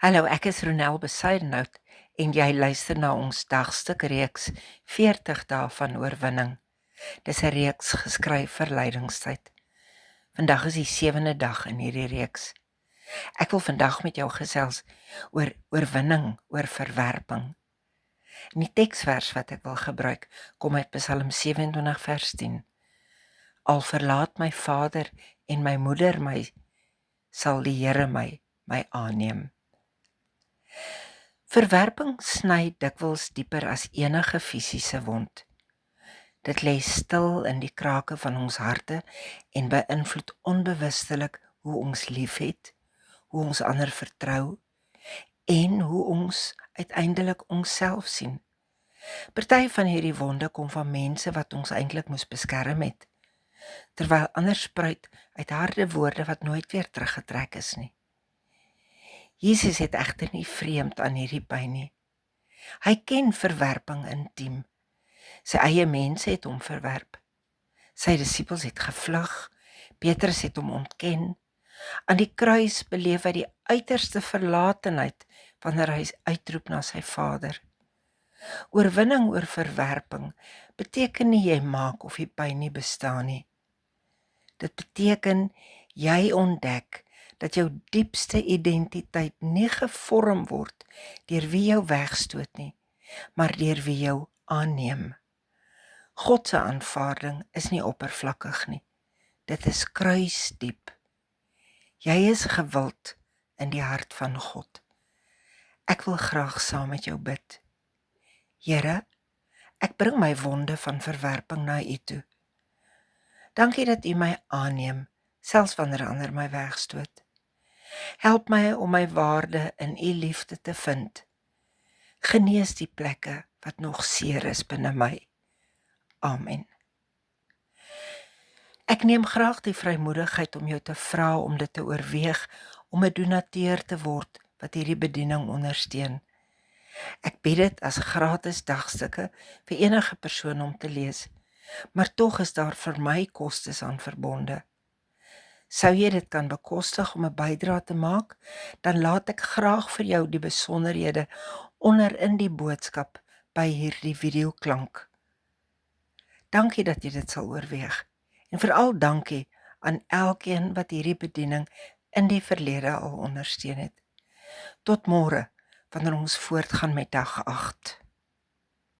Hallo, ek is Ronel Besuidenhout en jy luister na ons dagstuk reeks 40 dae van oorwinning. Dis 'n reeks geskryf vir lydingstyd. Vandag is die 7de dag in hierdie reeks. Ek wil vandag met jou gesels oor oorwinning, oor verwerping. En die teksvers wat ek wil gebruik, kom uit Psalm 27 vers 10. Al verlaat my vader en my moeder my, sal die Here my aanneem. Verwerping sny dikwels dieper as enige fisiese wond. Dit lê stil in die krake van ons harte en beïnvloed onbewustelik hoe ons liefhet, hoe ons ander vertrou en hoe ons uiteindelik onsself sien. Party van hierdie wonde kom van mense wat ons eintlik moes beskerm het, terwyl ander spruit uit harde woorde wat nooit weer teruggetrek is nie. Jesus het egter nie vreemd aan hierdie pyn nie. Hy ken verwerping intiem. Sy eie mense het hom verwerp. Sy disippels het gevlug. Petrus het hom ontken. Aan die kruis beleef hy die uiterste verlatenheid wanneer hy uitroep na sy Vader. Oorwinning oor verwerping beteken nie jy maak of die pyn nie bestaan nie. Dit beteken jy ontdek dat jou diepste identiteit nie gevorm word deur wie jou wegstoot nie, maar deur wie jou aanneem. God se aanvaarding is nie oppervlakkig nie. Dit is kruisdiep. Jy is gewild in die hart van God. Ek wil graag saam met jou bid. Here, ek bring my wonde van verwerping na U toe. Dankie dat U my aanneem, selfs wanneer ander my wegstoot. Help my om my waarde in U liefde te vind. Genees die plekke wat nog seer is binne my. Amen. Ek neem graag die vrymoedigheid om jou te vra om dit te oorweeg om 'n donateur te word wat hierdie bediening ondersteun. Ek bied dit as gratis dagstukke vir enige persoon om te lees, maar tog is daar vir my kostes aan verbonde. Sou jy dit kan bekostig om 'n bydrae te maak, dan laat ek graag vir jou die besonderhede onder in die boodskap by hierdie videoklank. Dankie dat jy dit sal oorweeg en veral dankie aan elkeen wat hierdie bediening in die verlede al ondersteun het. Tot môre, wanneer ons voortgaan met dag 8.